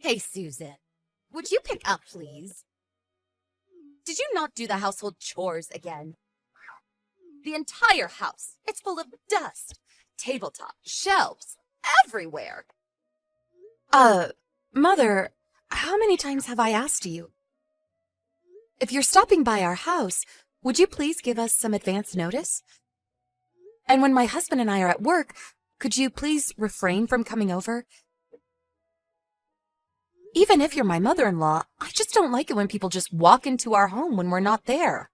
Hey, Susan, would you pick up, please? Did you not do the household chores again? The entire house, it's full of dust. Tabletop, shelves, everywhere. Mother, how many times have I asked you? If you're stopping by our house, would you please give us some advance notice? And when my husband and I are at work, could you please refrain from coming over? Even if you're my mother-in-law, I just don't like it when people just walk into our home when we're not there.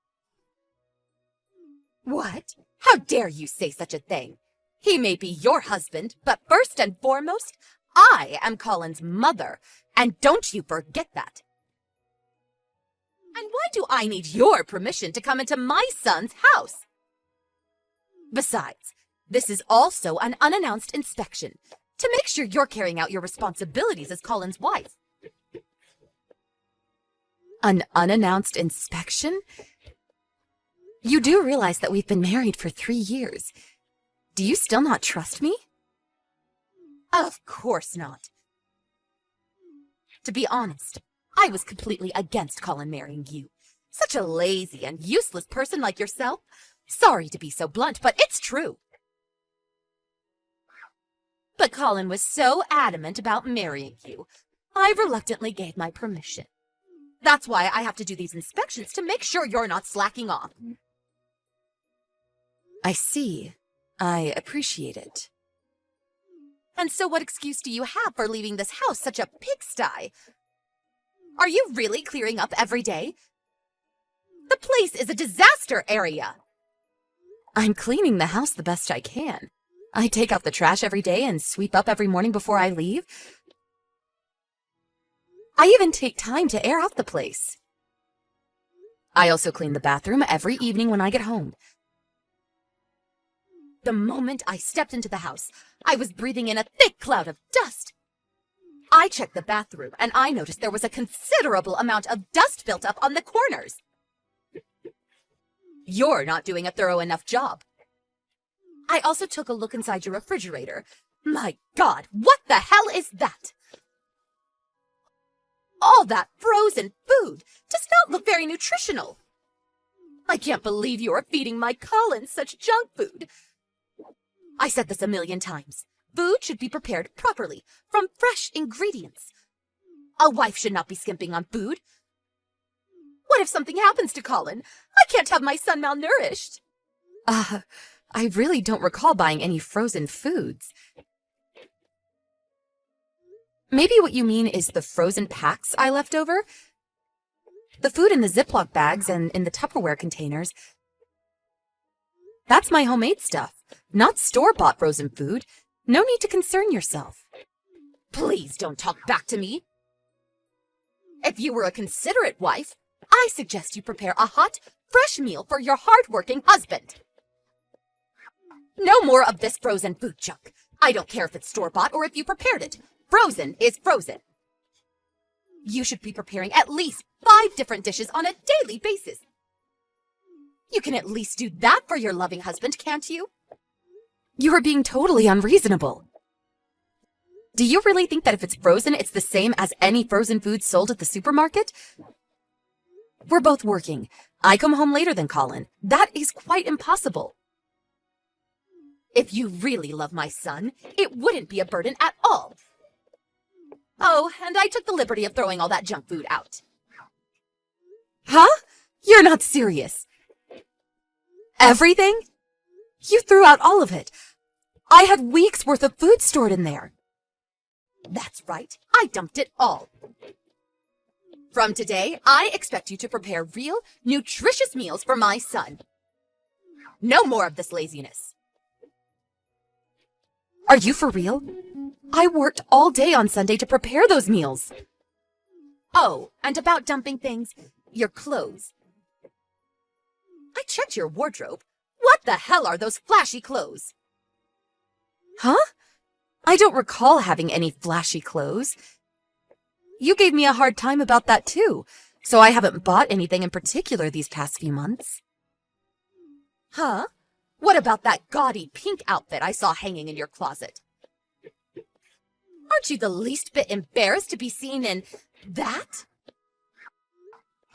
What? How dare you say such a thing? He may be your husband, but first and foremost, I am Colin's mother, and don't you forget that. And why do I need your permission to come into my son's house? Besides, this is also an unannounced inspection, to make sure you're carrying out your responsibilities as Colin's wife. An unannounced inspection? You do realize that we've been married for 3 years. Do you still not trust me? Of course not. To be honest, I was completely against Colin marrying you. Such a lazy and useless person like yourself. Sorry to be so blunt, but it's true. But Colin was so adamant about marrying you, I reluctantly gave my permission. That's why I have to do these inspections to make sure you're not slacking off. I see. I appreciate it. And so what excuse do you have for leaving this house such a pigsty? Are you really clearing up every day? The place is a disaster area. I'm cleaning the house the best I can. I take out the trash every day and sweep up every morning before I leave. I even take time to air out the place. I also clean the bathroom every evening when I get home. The moment I stepped into the house, I was breathing in a thick cloud of dust. I checked the bathroom and I noticed there was a considerable amount of dust built up on the corners. You're not doing a thorough enough job. I also took a look inside your refrigerator. My God, what the hell is that? All that frozen food does not look very nutritional. I can't believe you are feeding my Colin such junk food. I said this a million times. Food should be prepared properly, from fresh ingredients. A wife should not be skimping on food. What if something happens to Colin? I can't have my son malnourished. I really don't recall buying any frozen foods. Maybe what you mean is the frozen packs I left over? The food in the Ziploc bags and in the Tupperware containers. That's my homemade stuff, not store-bought frozen food. No need to concern yourself. Please don't talk back to me. If you were a considerate wife, I suggest you prepare a hot, fresh meal for your hard-working husband. No more of this frozen food junk. I don't care if it's store-bought or if you prepared it. Frozen is frozen. You should be preparing at least 5 different dishes on a daily basis. You can at least do that for your loving husband, can't you? You are being totally unreasonable. Do you really think that if it's frozen, it's the same as any frozen food sold at the supermarket? We're both working. I come home later than Colin. That is quite impossible. If you really love my son, it wouldn't be a burden at all. Oh, and I took the liberty of throwing all that junk food out. Huh? You're not serious. Everything? You threw out all of it. I had weeks' worth of food stored in there. That's right. I dumped it all. From today, I expect you to prepare real, nutritious meals for my son. No more of this laziness. Are you for real? I worked all day on Sunday to prepare those meals. Oh, and about dumping things, your clothes. I checked your wardrobe. What the hell are those flashy clothes? Huh? I don't recall having any flashy clothes. You gave me a hard time about that too, so I haven't bought anything in particular these past few months. Huh? What about that gaudy pink outfit I saw hanging in your closet? Aren't you the least bit embarrassed to be seen in that?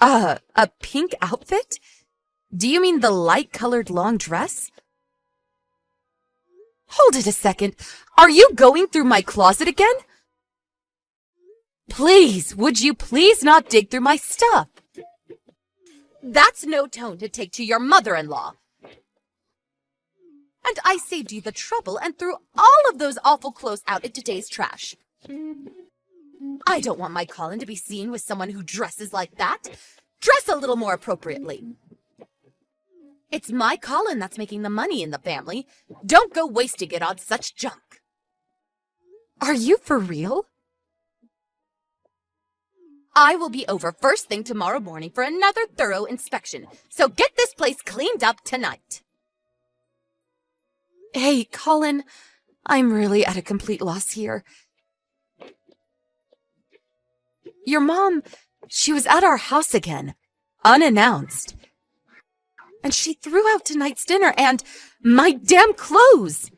A pink outfit? Do you mean the light-colored long dress? Hold it a second. Are you going through my closet again? Please, would you please not dig through my stuff? That's no tone to take to your mother-in-law. And I saved you the trouble and threw all of those awful clothes out in today's trash. I don't want my Colin to be seen with someone who dresses like that. Dress a little more appropriately. It's my Colin that's making the money in the family. Don't go wasting it on such junk. Are you for real? I will be over first thing tomorrow morning for another thorough inspection, so get this place cleaned up tonight. Hey, Colin, I'm really at a complete loss here. Your mom, she was at our house again, unannounced. And she threw out tonight's dinner and my damn clothes!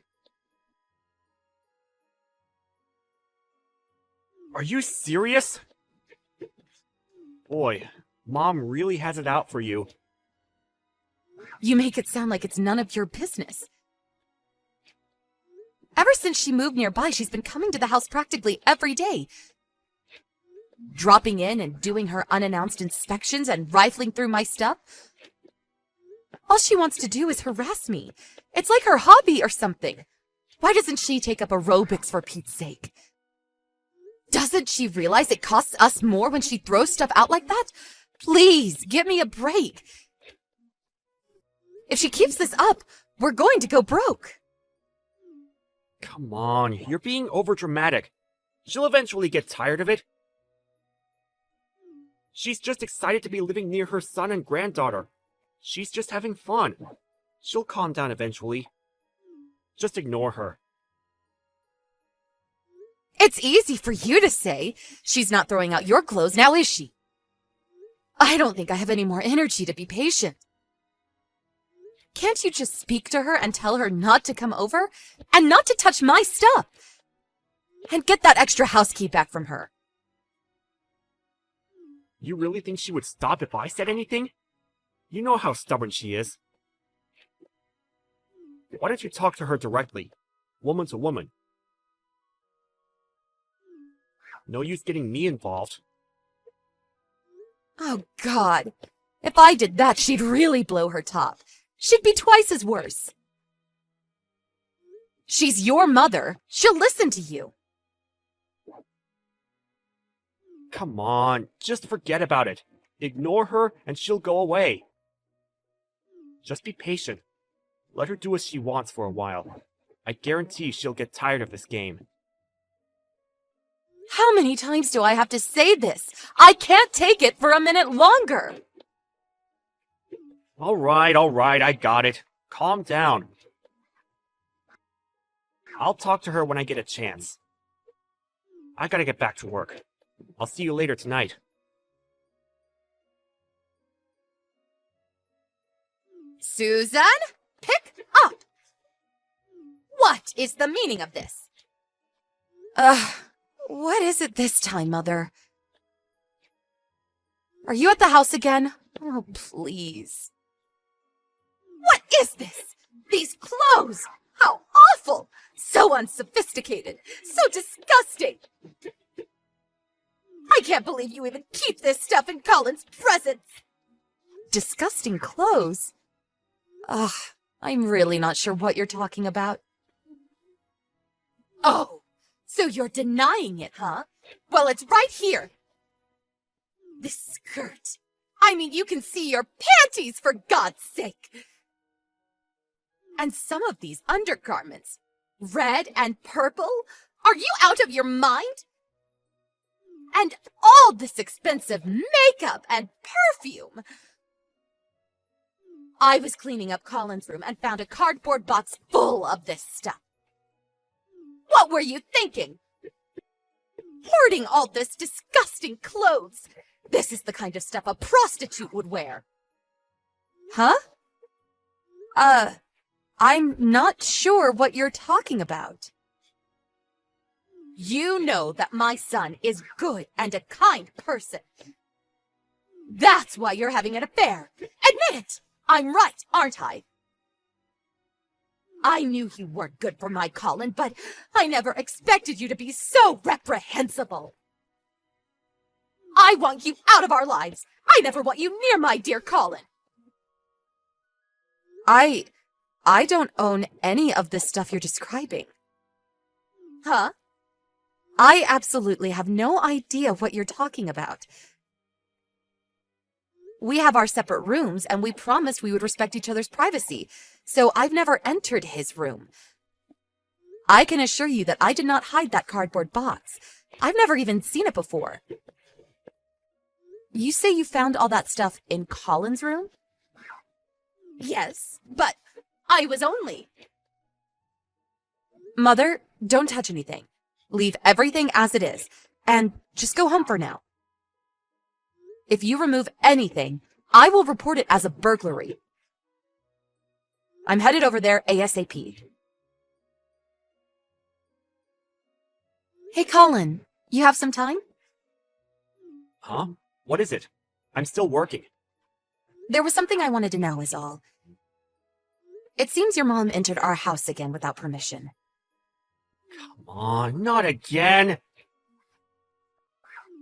Are you serious? Boy, Mom really has it out for you. You make it sound like it's none of your business. Ever since she moved nearby, she's been coming to the house practically every day. Dropping in and doing her unannounced inspections and rifling through my stuff. All she wants to do is harass me. It's like her hobby or something. Why doesn't she take up aerobics for Pete's sake? Doesn't she realize it costs us more when she throws stuff out like that? Please, give me a break. If she keeps this up, we're going to go broke. Come on, you're being overdramatic. She'll eventually get tired of it. She's just excited to be living near her son and granddaughter. She's just having fun. She'll calm down eventually. Just ignore her. It's easy for you to say. She's not throwing out your clothes now, is she? I don't think I have any more energy to be patient. Can't you just speak to her and tell her not to come over and not to touch my stuff? And get that extra house key back from her. You really think she would stop if I said anything? You know how stubborn she is. Why don't you talk to her directly, woman to woman? No use getting me involved. Oh, God. If I did that, she'd really blow her top. She'd be twice as worse. She's your mother. She'll listen to you. Come on, just forget about it. Ignore her and she'll go away. Just be patient. Let her do as she wants for a while. I guarantee she'll get tired of this game. How many times do I have to say this? I can't take it for a minute longer. All right, I got it. Calm down. I'll talk to her when I get a chance. I gotta get back to work. I'll see you later tonight. Susan, pick up! What is the meaning of this? What is it this time, Mother? Are you at the house again? Oh, please. What is this? These clothes! How awful! So unsophisticated! So disgusting! I can't believe you even keep this stuff in Colin's presence! Disgusting clothes? Ugh, I'm really not sure what you're talking about. Oh, so you're denying it, huh? Well, it's right here. This skirt. I mean, you can see your panties, for God's sake. And some of these undergarments, red and purple. Are you out of your mind? And all this expensive makeup and perfume. I was cleaning up Colin's room and found a cardboard box full of this stuff. What were you thinking? Hoarding all this disgusting clothes. This is the kind of stuff a prostitute would wear. Huh? I'm not sure what you're talking about. You know that my son is good and a kind person. That's why you're having an affair. Admit it! I'm right, aren't I? I knew you weren't good for my Colin, but I never expected you to be so reprehensible. I want you out of our lives. I never want you near my dear Colin. I don't own any of this stuff you're describing. Huh? I absolutely have no idea what you're talking about. We have our separate rooms, and we promised we would respect each other's privacy, so I've never entered his room. I can assure you that I did not hide that cardboard box. I've never even seen it before. You say you found all that stuff in Colin's room? Yes, but I was only... Mother, don't touch anything. Leave everything as it is, and just go home for now. If you remove anything, I will report it as a burglary. I'm headed over there ASAP. Hey, Colin, you have some time? Huh? What is it? I'm still working. There was something I wanted to know is all. It seems your mom entered our house again without permission. Come on, not again!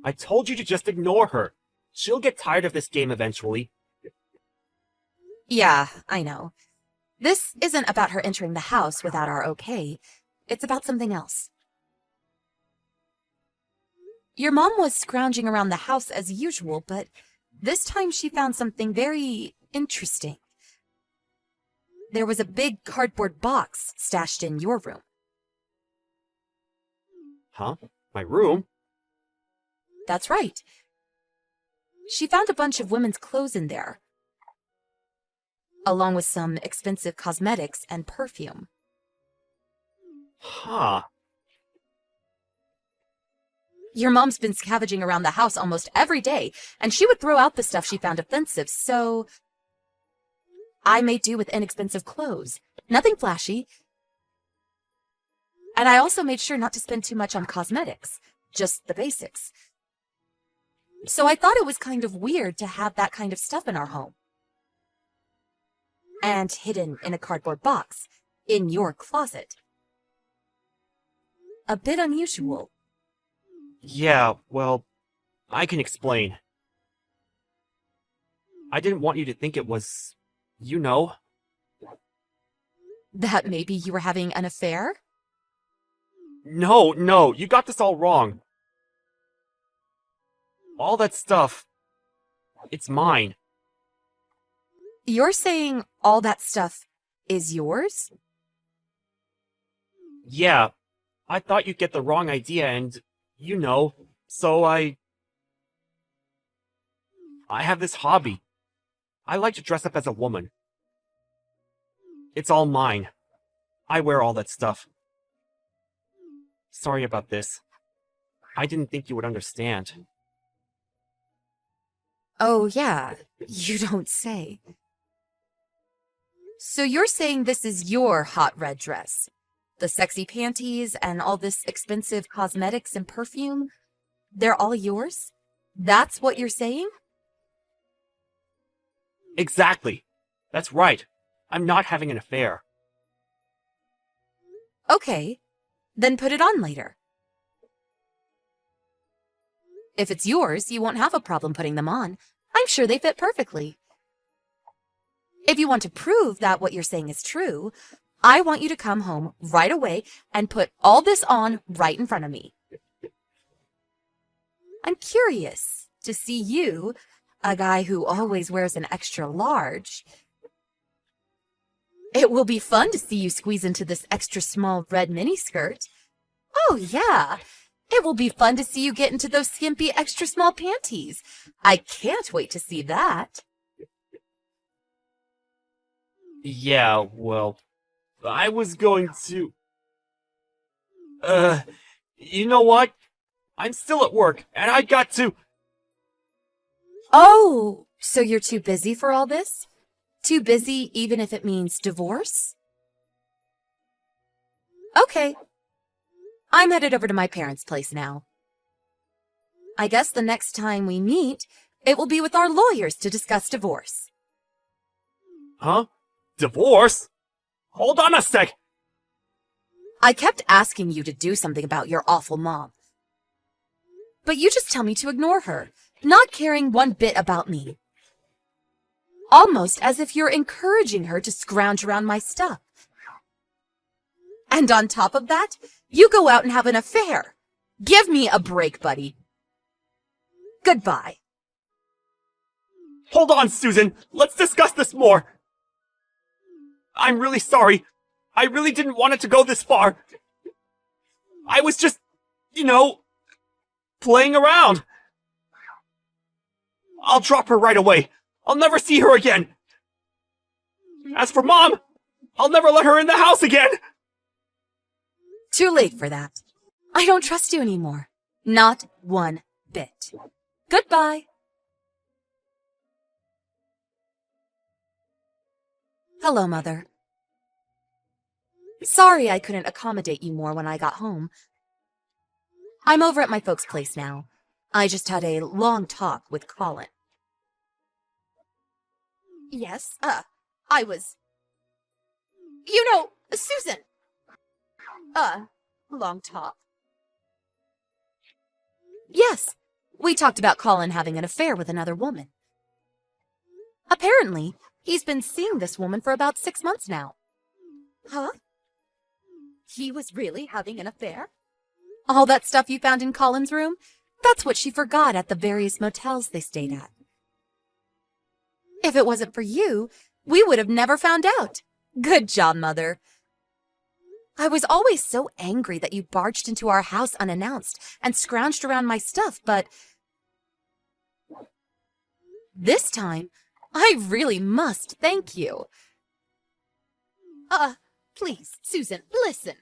I told you to just ignore her. She'll get tired of this game eventually. Yeah, I know. This isn't about her entering the house without our okay. It's about something else. Your mom was scrounging around the house as usual, but this time she found something very interesting. There was a big cardboard box stashed in your room. Huh? My room? That's right. She found a bunch of women's clothes in there, along with some expensive cosmetics and perfume. Huh. Your mom's been scavenging around the house almost every day, and she would throw out the stuff she found offensive, so I made do with inexpensive clothes. Nothing flashy. And I also made sure not to spend too much on cosmetics, just the basics. So I thought it was kind of weird to have that kind of stuff in our home. And hidden in a cardboard box, in your closet. A bit unusual. Yeah, well, I can explain. I didn't want you to think it was, you know. That maybe you were having an affair? No, you got this all wrong. All that stuff, it's mine. You're saying all that stuff is yours? Yeah, I thought you'd get the wrong idea and, you know, so I have this hobby. I like to dress up as a woman. It's all mine. I wear all that stuff. Sorry about this. I didn't think you would understand. Oh, yeah, you don't say. So you're saying this is your hot red dress? The sexy panties and all this expensive cosmetics and perfume? They're all yours? That's what you're saying? Exactly. That's right. I'm not having an affair. Okay, then put it on later. If it's yours, you won't have a problem putting them on. I'm sure they fit perfectly. If you want to prove that what you're saying is true, I want you to come home right away and put all this on right in front of me. I'm curious to see you, a guy who always wears an extra large. It will be fun to see you squeeze into this extra small red miniskirt. Oh, yeah. It will be fun to see you get into those skimpy extra small panties. I can't wait to see that. Yeah, well, I was going to... you know what? I'm still at work, and I got to... Oh, so you're too busy for all this? Too busy even if it means divorce? Okay. I'm headed over to my parents' place now. I guess the next time we meet, it will be with our lawyers to discuss divorce. Huh? Divorce? Hold on a sec! I kept asking you to do something about your awful mom. But you just tell me to ignore her, not caring one bit about me. Almost as if you're encouraging her to scrounge around my stuff. And on top of that, you go out and have an affair. Give me a break, buddy. Goodbye. Hold on, Susan! Let's discuss this more! I'm really sorry. I really didn't want it to go this far. I was just, playing around. I'll drop her right away. I'll never see her again. As for Mom, I'll never let her in the house again. Too late for that. I don't trust you anymore. Not one bit. Goodbye. Hello, Mother. Sorry I couldn't accommodate you more when I got home. I'm over at my folks' place now. I just had a long talk with Colin. Yes, I was... Susan! Long talk. Yes, we talked about Colin having an affair with another woman. Apparently, he's been seeing this woman for about 6 months now. Huh? He was really having an affair? All that stuff you found in Colin's room? That's what she forgot at the various motels they stayed at. If it wasn't for you, we would have never found out. Good job, Mother. I was always so angry that you barged into our house unannounced and scrounged around my stuff, but this time, I really must thank you. Please, Susan, listen.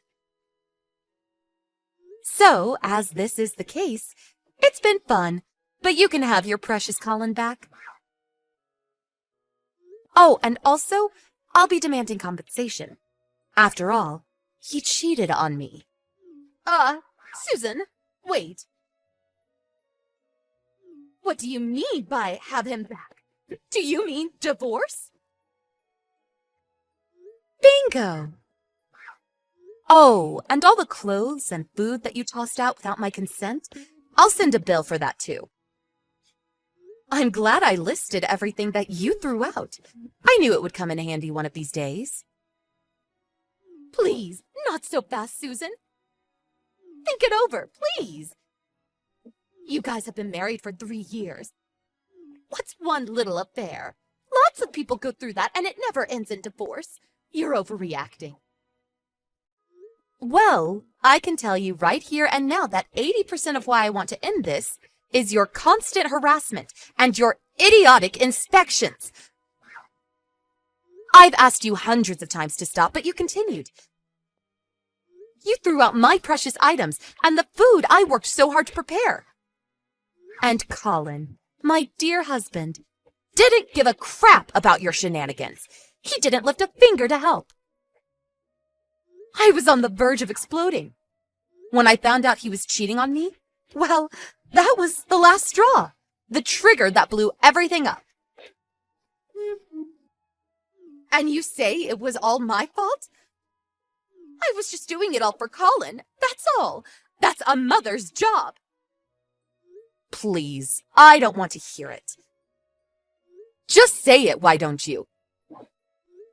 So, as this is the case, it's been fun, but you can have your precious Colin back. Oh, and also, I'll be demanding compensation. After all, he cheated on me. Susan, wait. What do you mean by have him back? Do you mean divorce? Bingo! Oh, and all the clothes and food that you tossed out without my consent, I'll send a bill for that too. I'm glad I listed everything that you threw out. I knew it would come in handy one of these days. Please, not so fast, Susan. Think it over, please. You guys have been married for 3 years. What's one little affair? Lots of people go through that and it never ends in divorce. You're overreacting. Well, I can tell you right here and now that 80% of why I want to end this is your constant harassment and your idiotic inspections. I've asked you hundreds of times to stop, but you continued. You threw out my precious items and the food I worked so hard to prepare. And Colin, my dear husband, didn't give a crap about your shenanigans. He didn't lift a finger to help. I was on the verge of exploding. When I found out he was cheating on me, well, that was the last straw. The trigger that blew everything up. And you say it was all my fault? I was just doing it all for Colin, that's all. That's a mother's job. Please, I don't want to hear it. Just say it, why don't you?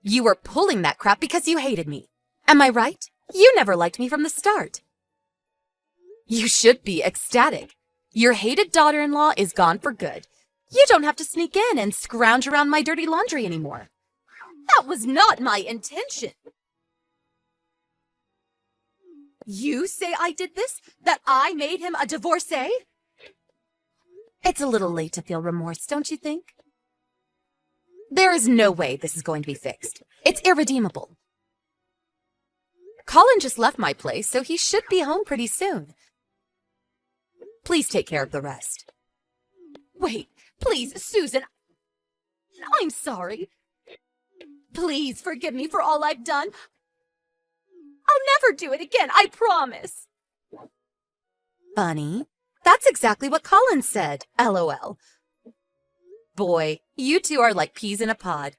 You were pulling that crap because you hated me. Am I right? You never liked me from the start. You should be ecstatic. Your hated daughter-in-law is gone for good. You don't have to sneak in and scrounge around my dirty laundry anymore. That was not my intention. You say I did this? That I made him a divorcee? It's a little late to feel remorse, don't you think? There is no way this is going to be fixed. It's irredeemable. Colin just left my place, so he should be home pretty soon. Please take care of the rest. Wait, please, Susan. I'm sorry. Please forgive me for all I've done. I'll never do it again, I promise. Funny. That's exactly what Colin said. LOL. Boy, you two are like peas in a pod.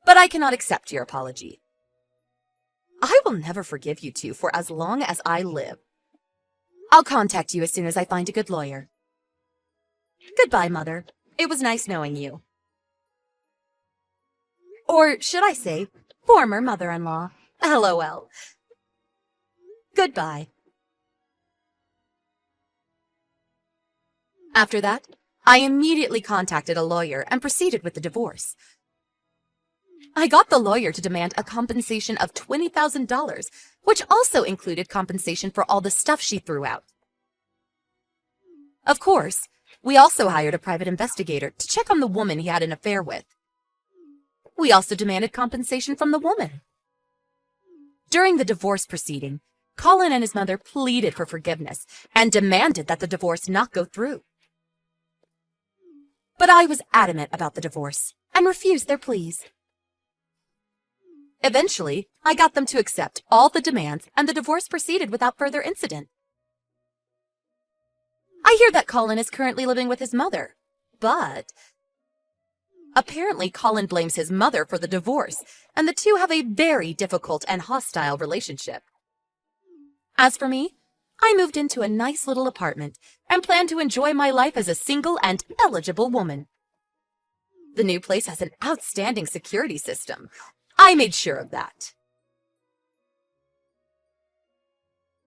But I cannot accept your apology. I will never forgive you two for as long as I live. I'll contact you as soon as I find a good lawyer. Goodbye, Mother. It was nice knowing you. Or should I say, former mother-in-law. LOL. Goodbye. After that, I immediately contacted a lawyer and proceeded with the divorce. I got the lawyer to demand a compensation of $20,000, which also included compensation for all the stuff she threw out. Of course, we also hired a private investigator to check on the woman he had an affair with. We also demanded compensation from the woman. During the divorce proceeding, Colin and his mother pleaded for forgiveness and demanded that the divorce not go through. But I was adamant about the divorce and refused their pleas. Eventually, I got them to accept all the demands and the divorce proceeded without further incident. I hear that Colin is currently living with his mother, but apparently Colin blames his mother for the divorce, and the two have a very difficult and hostile relationship. As for me, I moved into a nice little apartment and plan to enjoy my life as a single and eligible woman. The new place has an outstanding security system. I made sure of that.